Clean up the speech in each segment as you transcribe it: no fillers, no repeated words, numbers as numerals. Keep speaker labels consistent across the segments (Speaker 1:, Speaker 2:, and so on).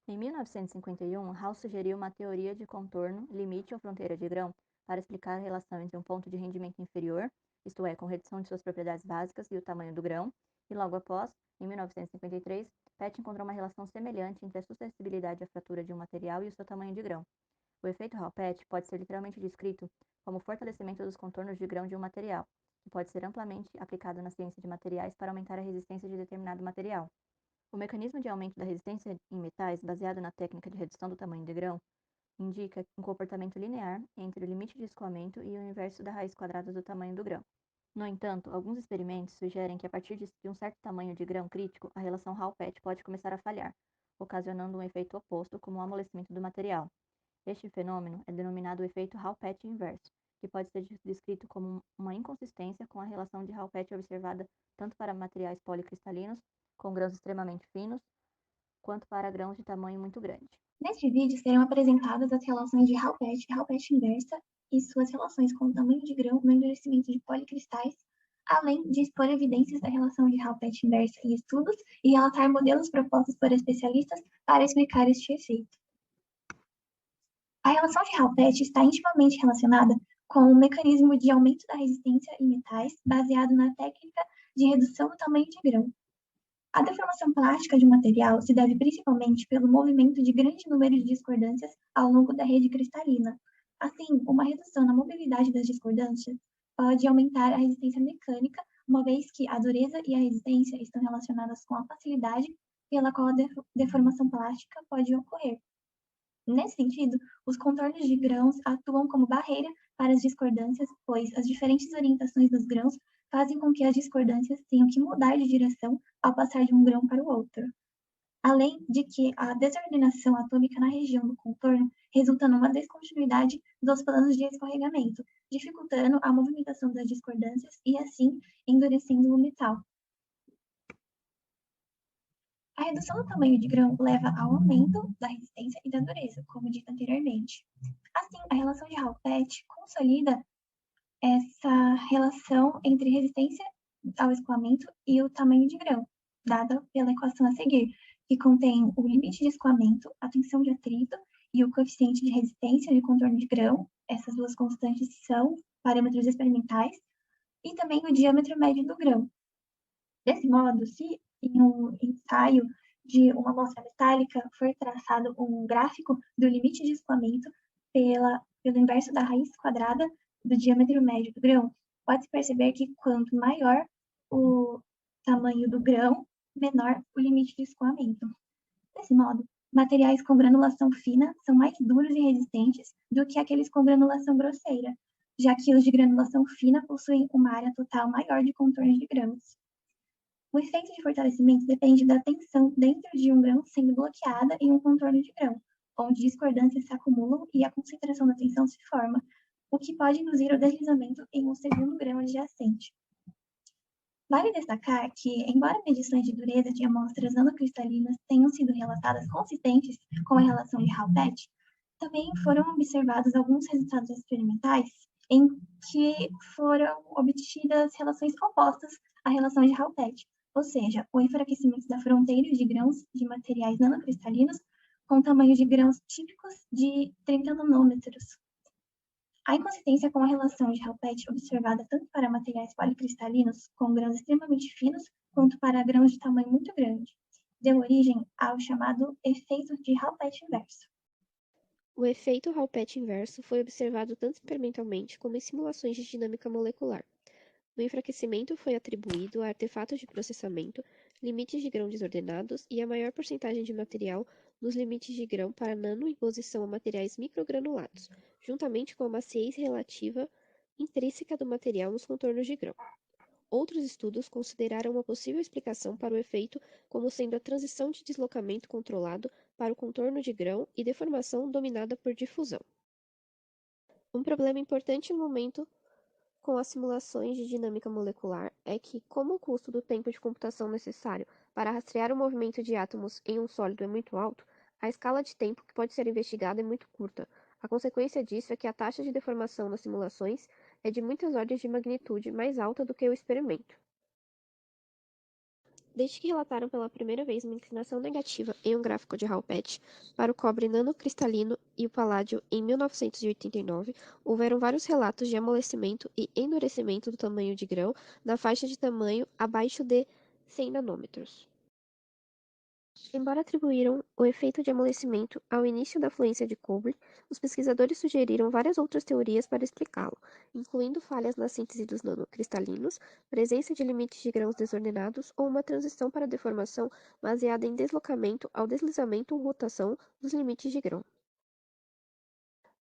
Speaker 1: Em 1951, Hall sugeriu uma teoria de contorno, limite ou fronteira de grão para explicar a relação entre um ponto de rendimento inferior, isto é, com redução de suas propriedades básicas, e o tamanho do grão, e logo após, em 1953, Petty encontrou uma relação semelhante entre a suscetibilidade à fratura de um material e o seu tamanho de grão. O efeito Hall-Petty pode ser literalmente descrito como o fortalecimento dos contornos de grão de um material, que pode ser amplamente aplicado na ciência de materiais para aumentar a resistência de determinado material. O mecanismo de aumento da resistência em metais, baseado na técnica de redução do tamanho de grão, indica um comportamento linear entre o limite de escoamento e o inverso da raiz quadrada do tamanho do grão. No entanto, alguns experimentos sugerem que a partir de um certo tamanho de grão crítico, a relação Hall-Petty pode começar a falhar, ocasionando um efeito oposto, como o amolecimento do material. Este fenômeno é denominado o efeito Hall-Petty inverso, que pode ser descrito como uma inconsistência com a relação de Hall-Petty observada tanto para materiais policristalinos, com grãos extremamente finos, quanto para grãos de tamanho muito grande.
Speaker 2: Neste vídeo serão apresentadas as relações de Hall-Petty e Hall-Petty inversa e suas relações com o tamanho de grão no endurecimento de policristais, além de expor evidências da relação de Hall-Petty inversa em estudos e relatar modelos propostos por especialistas para explicar este efeito. A relação de Hall-Petty está intimamente relacionada com o mecanismo de aumento da resistência em metais baseado na técnica de redução do tamanho de grão. A deformação plástica de um material se deve principalmente pelo movimento de grande número de discordâncias ao longo da rede cristalina. Assim, uma redução na mobilidade das discordâncias pode aumentar a resistência mecânica, uma vez que a dureza e a resistência estão relacionadas com a facilidade pela qual a deformação plástica pode ocorrer. Nesse sentido, os contornos de grãos atuam como barreira para as discordâncias, pois as diferentes orientações dos grãos fazem com que as discordâncias tenham que mudar de direção ao passar de um grão para o outro. Além de que a desordenação atômica na região do contorno resulta numa descontinuidade dos planos de escorregamento, dificultando a movimentação das discordâncias e, assim, endurecendo o metal. A redução do tamanho de grão leva ao aumento da resistência e da dureza, como dito anteriormente. Assim, a relação de Hall-Petty consolida essa relação entre resistência ao escoamento e o tamanho de grão, dada pela equação a seguir, que contém o limite de escoamento, a tensão de atrito e o coeficiente de resistência de contorno de grão. Essas duas constantes são parâmetros experimentais, e também o diâmetro médio do grão. Desse modo, se em um ensaio de uma amostra metálica for traçado um gráfico do limite de escoamento pelo inverso da raiz quadrada do diâmetro médio do grão, pode-se perceber que quanto maior o tamanho do grão, menor o limite de escoamento. Desse modo, materiais com granulação fina são mais duros e resistentes do que aqueles com granulação grosseira, já que os de granulação fina possuem uma área total maior de contornos de grãos. O efeito de fortalecimento depende da tensão dentro de um grão sendo bloqueada em um contorno de grão, onde discordâncias se acumulam e a concentração da tensão se forma, o que pode induzir o deslizamento em um segundo grão adjacente. Vale destacar que, embora medições de dureza de amostras nanocristalinas tenham sido relatadas consistentes com a relação de Hall-Petty, também foram observados alguns resultados experimentais em que foram obtidas relações opostas à relação de Hall-Petty, ou seja, o enfraquecimento da fronteira de grãos de materiais nanocristalinos com tamanho de grãos típicos de 30 nanômetros. A inconsistência com a relação de Hall-Petty observada tanto para materiais policristalinos com grãos extremamente finos, quanto para grãos de tamanho muito grande, deu origem ao chamado efeito de Hall-Petty inverso.
Speaker 3: O efeito Hall-Petty inverso foi observado tanto experimentalmente como em simulações de dinâmica molecular. O enfraquecimento foi atribuído a artefatos de processamento, limites de grão desordenados e a maior porcentagem de material nos limites de grão para nano em posição a materiais microgranulados, juntamente com a maciez relativa intrínseca do material nos contornos de grão. Outros estudos consideraram uma possível explicação para o efeito como sendo a transição de deslocamento controlado para o contorno de grão e deformação dominada por difusão. Um problema importante no momento com as simulações de dinâmica molecular é que, como o custo do tempo de computação necessário para rastrear o movimento de átomos em um sólido é muito alto, a escala de tempo que pode ser investigada é muito curta. A consequência disso é que a taxa de deformação nas simulações é de muitas ordens de magnitude mais alta do que o experimento. Desde que relataram pela primeira vez uma inclinação negativa em um gráfico de Hall-Petch para o cobre nanocristalino e o paládio em 1989, houveram vários relatos de amolecimento e endurecimento do tamanho de grão na faixa de tamanho abaixo de 100 nanômetros. Embora atribuíram o efeito de amolecimento ao início da fluência de cobre, os pesquisadores sugeriram várias outras teorias para explicá-lo, incluindo falhas na síntese dos nanocristalinos, presença de limites de grãos desordenados ou uma transição para deformação baseada em deslocamento ao deslizamento ou rotação dos limites de grão.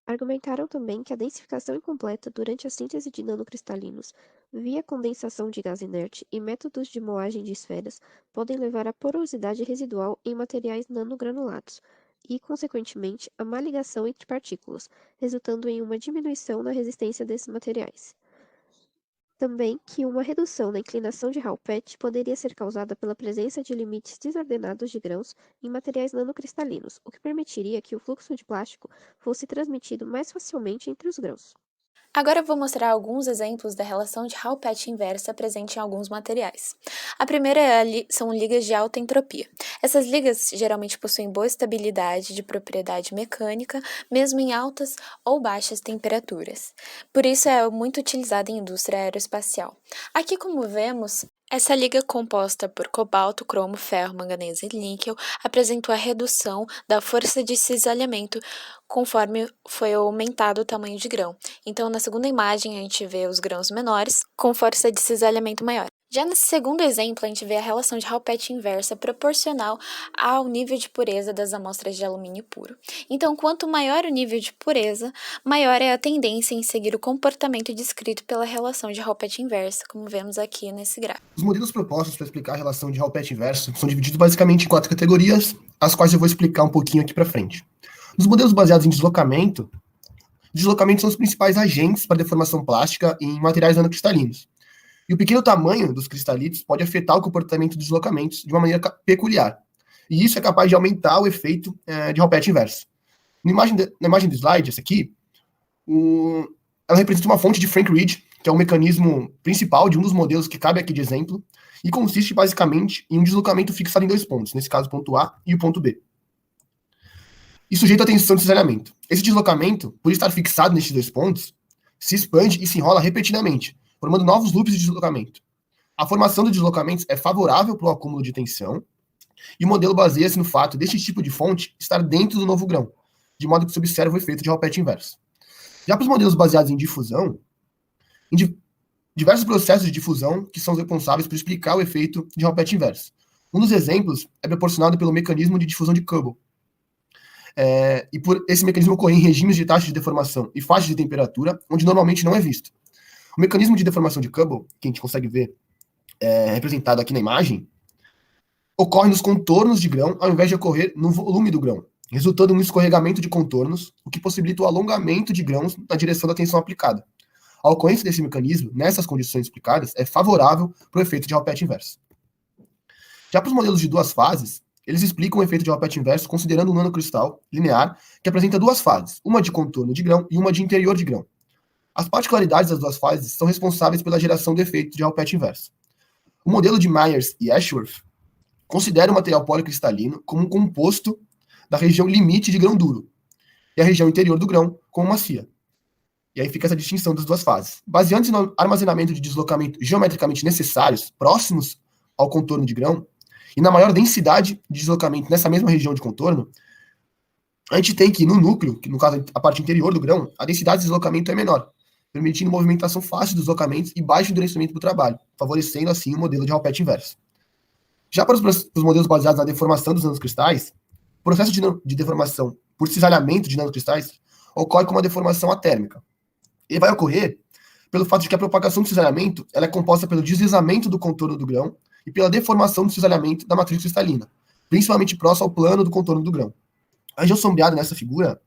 Speaker 3: Argumentaram também que a densificação incompleta durante a síntese de nanocristalinos, via condensação de gás inerte e métodos de moagem de esferas, podem levar à porosidade residual em materiais nanogranulados e, consequentemente, à má ligação entre partículas, resultando em uma diminuição na resistência desses materiais. Também que uma redução na inclinação de Hall-Petch poderia ser causada pela presença de limites desordenados de grãos em materiais nanocristalinos, o que permitiria que o fluxo de plástico fosse transmitido mais facilmente entre os grãos.
Speaker 4: Agora eu vou mostrar alguns exemplos da relação de Hall-Petch inversa presente em alguns materiais. A primeira são ligas de alta entropia. Essas ligas geralmente possuem boa estabilidade de propriedade mecânica, mesmo em altas ou baixas temperaturas. Por isso é muito utilizada em indústria aeroespacial. Aqui, como vemos, essa liga composta por cobalto, cromo, ferro, manganês e níquel apresentou a redução da força de cisalhamento conforme foi aumentado o tamanho de grão. Então, na segunda imagem, a gente vê os grãos menores com força de cisalhamento maior. Já nesse segundo exemplo, a gente vê a relação de Hall-Petch inversa proporcional ao nível de pureza das amostras de alumínio puro. Então, quanto maior o nível de pureza, maior é a tendência em seguir o comportamento descrito pela relação de Hall-Petch inversa, como vemos aqui nesse gráfico.
Speaker 5: Os modelos propostos para explicar a relação de Hall-Petch inverso são divididos basicamente em 4 categorias, as quais eu vou explicar um pouquinho aqui para frente. Nos modelos baseados em deslocamento são os principais agentes para deformação plástica em materiais nanocristalinos. E o pequeno tamanho dos cristalitos pode afetar o comportamento dos deslocamentos de uma maneira peculiar. E isso é capaz de aumentar o efeito de Hall-Petch inverso. Na imagem do slide, essa aqui, ela representa uma fonte de Frank Reed, que é o mecanismo principal de um dos modelos que cabe aqui de exemplo, e consiste basicamente em um deslocamento fixado em 2 pontos, nesse caso o ponto A e o ponto B. E sujeito à tensão de cisalhamento. Esse deslocamento, por estar fixado nesses 2 pontos, se expande e se enrola repetidamente, formando novos loops de deslocamento. A formação de deslocamentos é favorável para o acúmulo de tensão, e o modelo baseia-se no fato deste tipo de fonte estar dentro do novo grão, de modo que se observa o efeito de Hall-Petch inverso. Já para os modelos baseados em difusão, diversos processos de difusão que são responsáveis por explicar o efeito de Hall-Petch inverso. Um dos exemplos é proporcionado pelo mecanismo de difusão de Kuppel, e por esse mecanismo ocorrer em regimes de taxa de deformação e faixa de temperatura, onde normalmente não é visto. O mecanismo de deformação de Kuppel, que a gente consegue ver representado aqui na imagem, ocorre nos contornos de grão ao invés de ocorrer no volume do grão, resultando em um escorregamento de contornos, o que possibilita o alongamento de grãos na direção da tensão aplicada. A ocorrência desse mecanismo, nessas condições explicadas, é favorável para o efeito de Hall-Petch inverso. Já para os modelos de 2 fases, eles explicam o efeito de Hall-Petch inverso considerando um nanocristal linear que apresenta 2 fases, uma de contorno de grão e uma de interior de grão. As particularidades das 2 fases são responsáveis pela geração do efeito de Hall-Petch inverso. O modelo de Myers e Ashworth considera o material policristalino como um composto da região limite de grão duro e a região interior do grão como macia. E aí fica essa distinção das 2 fases. Baseando-se no armazenamento de deslocamento geometricamente necessários, próximos ao contorno de grão, e na maior densidade de deslocamento nessa mesma região de contorno, a gente tem que no núcleo, que no caso a parte interior do grão, a densidade de deslocamento é menor, permitindo movimentação fácil dos deslocamentos e baixo endurecimento do trabalho, favorecendo assim o modelo de Hall-Petch inverso. Já para os modelos baseados na deformação dos nanocristais, o processo de deformação por cisalhamento de nanocristais ocorre com uma deformação atérmica. Ele vai ocorrer pelo fato de que a propagação do cisalhamento ela é composta pelo deslizamento do contorno do grão e pela deformação do cisalhamento da matriz cristalina, principalmente próximo ao plano do contorno do grão. A região sombreada nessa figura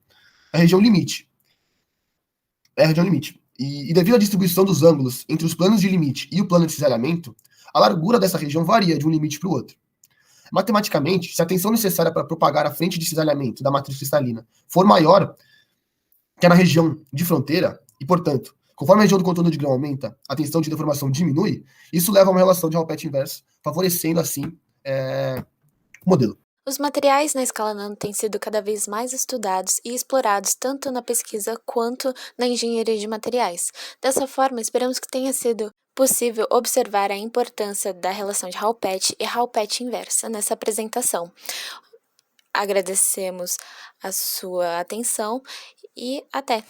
Speaker 5: é a região limite. E devido à distribuição dos ângulos entre os planos de limite e o plano de cisalhamento, a largura dessa região varia de um limite para o outro. Matematicamente, se a tensão necessária para propagar a frente de cisalhamento da matriz cristalina for maior que a na região de fronteira, e, portanto, Conforme a região do contorno de grão aumenta, a tensão de deformação diminui, isso leva a uma relação de Hall-Petch inversa, favorecendo, assim, o modelo.
Speaker 4: Os materiais na escala nano têm sido cada vez mais estudados e explorados tanto na pesquisa quanto na engenharia de materiais. Dessa forma, esperamos que tenha sido possível observar a importância da relação de Hall-Petch e Hall-Petch inversa nessa apresentação. Agradecemos a sua atenção e até!